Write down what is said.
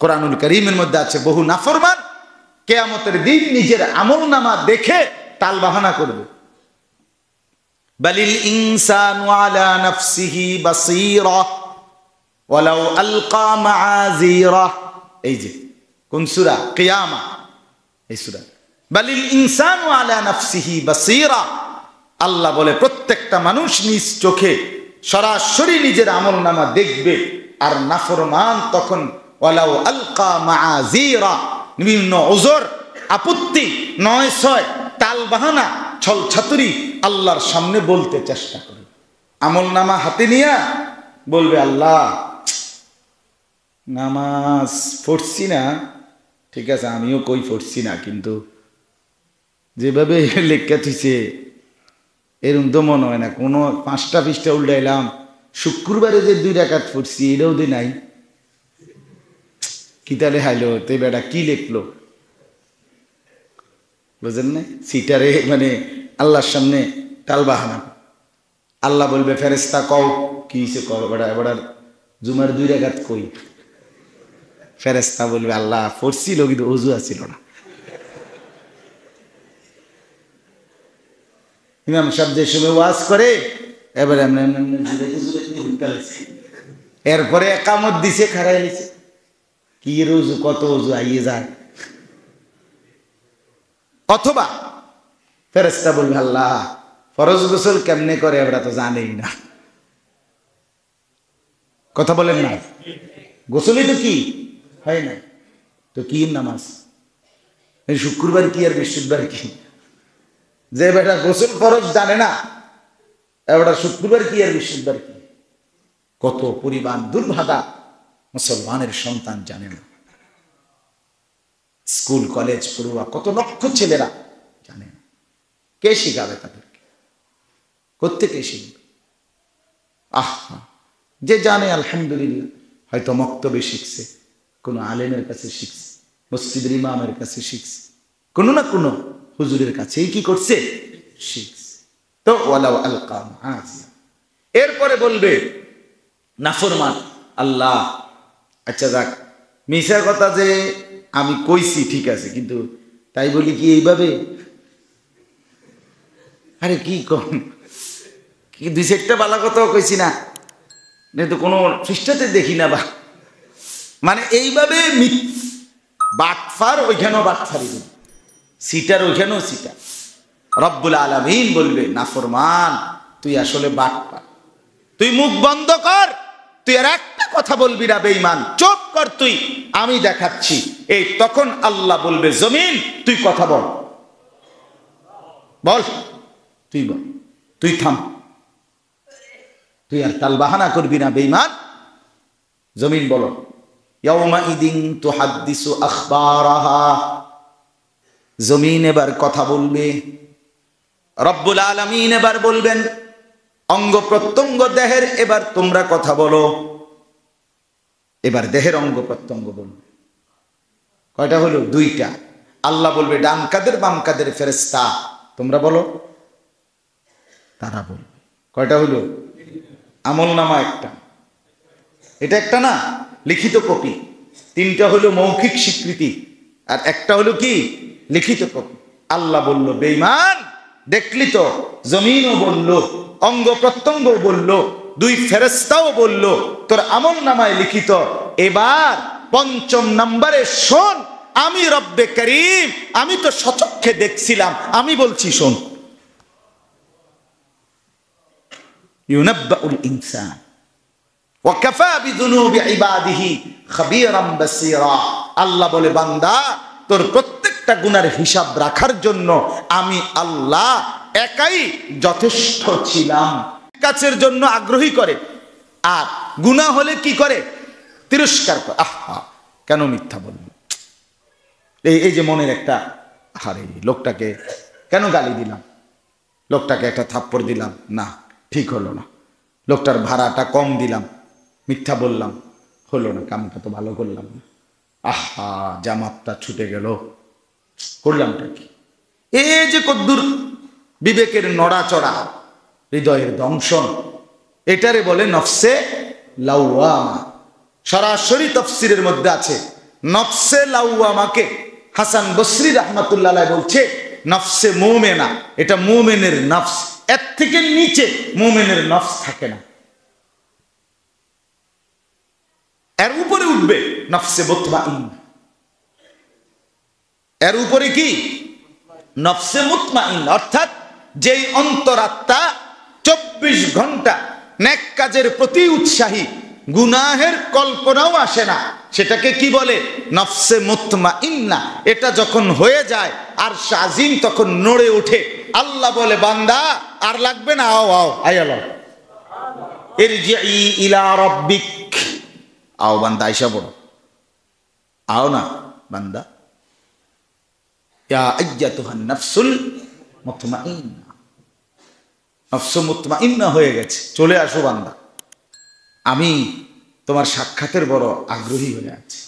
কোরআনুল কারীমের মধ্যে আছে বহু নাফরমান কিয়ামতের দিন নিজের আমলনামা দেখে টালবাহানা করবে। বালিল ইনসানু আলা নাফসিহি বাসীরা ওয়ালাউ আলকা মাআযীরা। এই যে কোন সূরা? কিয়ামা, এই সূরা। বালিল ইনসানু আলা নাফসিহি বাসীরা, আল্লাহ বলে প্রত্যেকটা মানুষ নিজ চোখে সরাসরি নিজের আমলনামা দেখবে। আর নাফরমান তখন ওয়ালাউ আলকা মাআযীরা, বিভিন্ন ওজর, আপত্তি, নয় ছয়, টালবাহানা, ছল ছাতুরি আল্লাহর সামনে বলতে চেষ্টা করে। আমলনামা হাতে নিয়ে বলবে, আল্লাহ নামাজ পড়ছি না, ঠিক আছে আমিও কই পড়ছি না, কিন্তু যেভাবে লেখা থইছে এরকম তো মনে হয় না। কোনো 5টা পৃষ্ঠা উল্টাইলাম, শুক্রবারে যে 2 রাকাত পড়ছি এটাও দি নাই, কি তাহলে হাইলো তে বেটা কি লিখলো, বুঝেন না? সিটারে মানে আল্লাহর সামনে টালবাহানা। আল্লাহ বলবে, ফেরেশতা কও কি হইছে, কর বেটা, এবার জুমার 2 রাকাত কই? ফেরেশতা বলবে, আল্লাহ পড়ছিল কিন্তু ওযু আছিল না। ইমাম সাহেব যে সময় ওয়াজ করে এবারে এরপরে একামত দিছে, খাড়াই লিছে, কি রোজু কত ওযু আইয়ে যায়। অথবা ফেরেশতা বলবে, আল্লাহ ফরজ গোসল কেমনে করে আমরা তো জানেই না। কথা বলেন না? গোসলই তো কি হয় না, তো কি নামাজ? এই শুক্রবার কি আর বৃহস্পতিবার কি? যে বেটা গোসল ফরজ জানে না, এবার শুক্রবার কি আর বৃহস্পতিবার কি? কত পরিমাণ দুর্ভাগা মুসলমানের সন্তান জানে না। স্কুল কলেজ পড়ুয়া কত লক্ষ ছেলেরা জানে না। কে শিখাবে তাদেরকে? কোত্থেকে শিখবে? আহা, যে জানে আলহামদুলিল্লাহ, হয়তো মক্তবে শিখছে, কোনো আলেমের কাছে শিখছে, মসজিদের ইমামের কাছে শিখছে, কোনো না কোনো হুজুরের কাছেই কি করছে, শিখছে। তো ওয়ালাউ আলকা মাআযীরা। এরপরে বলবে নাফরমান, আল্লাহ আচ্ছা যাক, মিশা কথা যে আমি কইছি ঠিক আছে, কিন্তু তাই বলি কি এইভাবে? আরে কি কম, কি 2-4টা বালা কথাও কইছি না, তো কোনো পৃষ্ঠাতে দেখি না। বা মানে এইভাবে বাটফার ওইখানেও বাটফারি, সিটার ওইখানেও সিটা। রব্বুল আলামিন বলবে, নাফরমান তুই আসলে বাটপার, তুই মুখ বন্ধ কর, তুই আর একটা কথা বলবি না বেঈমান, চুপ কর তুই, আমি দেখাচ্ছি। এই তখন আল্লাহ বলবে, জমিন তুই কথা বল, বল তুই বল, তুই থাম, তুই আর তালবাহানা করবি না বেঈমান। জমিন বলো, ইয়াউমাইদিন তুহাদ্দিসু আখবারাহা, জমিন এবার কথা বলবে। রব্বুল আলামিন এবার বলবেন, অঙ্গ প্রত্যঙ্গ দেহের এবার তোমরা কথা বলো। এবার দেহের অঙ্গ প্রত্যঙ্গ বলবে। কয়টা হলো? 2টা। আল্লাহ বলবে, ডান কাদের বাম কাদের ফেরেশতা তোমরা বলো, তারা বলবে। কয়টা হলো? আমলনামা একটা, এটা একটা না, লিখিত কপি। 3টা হলো মৌখিক স্বীকৃতি, আর একটা হলো কি, লিখিত কপি। আল্লাহ বলল, বেঈমান দেখলি তো, জমিনও বলল, অঙ্গ প্রত্যঙ্গ বলল, 2 ফেরেশতাও বলল তোর আমলনামায় লিখিত। এবার 5ম নম্বরে শোন, আমি রব্বে করিম, আমি তো সচক্ষে দেখছিলাম, আমি বলছি শোন। ইউনাব্বাউল ইনসান ওয়া কাফা বিযুনুবি ইবাদিহি খাবীরাম বাসীরা। আল্লাহ বলে, বান্দা তোর প্রত্যেকটা গুনার হিসাব রাখার জন্য আমি আল্লাহ একাই যথেষ্ট ছিলাম। কাছের জন্য আগ্রহী করে, আর গুনাহ হলে কি করে? তিরস্কার করে। আহা, কেন মিথ্যা বলবো? এই যে মনের একটা, আরে লোকটাকে কেন গালি দিলাম, লোকটাকে একটা থাপ্পড় দিলাম, না ঠিক হলো না, লোকটার ভাড়াটা কম দিলাম, মিথ্যা বললাম, হলো না, কামটা তো ভালো করলাম না, আহা জামাতটা ছুটে গেল, করলামটা কি? এই যে কদ্দুর বিবেকের নড়াচড়া, হৃদয়ের দংশন, এটারে বলে নফসে লাওয়ামা। সরাসরি তাফসীরের মধ্যে আছে, নফসে লাওয়ামাকে হাসান বসরি রাহমাতুল্লাহ আলাইহি বলছে নফসে মুমিনা, এটা মুমিনের নফস, এর থেকে নিচে মুমিনের নফস থাকে না, এর উপরে উঠবে নফসে মুতমাইন্না। এর উপরে কি? নফসে মুতমাইন্না, অর্থাৎ যেই অন্তরাত্মা 24 ঘন্টা নেক কাজের প্রতি উৎসাহী, গুনাহের কল্পনাও আসে না, সেটাকে কি বলে? নফসে মুতমাইন্না। এটা যখন হয়ে যায় আর শাজিম তখন নড়ে ওঠে। আল্লাহ বলে বান্দা আর লাগবে না, আও আও আয়ালো ইরজিই ইলা রাব্বিক, আও বান্দা আইসা পড়ো, আও না বান্দা, ইয়া আইয়াতুহান নাফসুল মুতমাইন্না, নফসে মুতমাইন্না হয়ে গেছে, চলে আসো বান্দা, আমি তোমার সাক্ষাতের বড় আগ্রহী হয়ে আছি।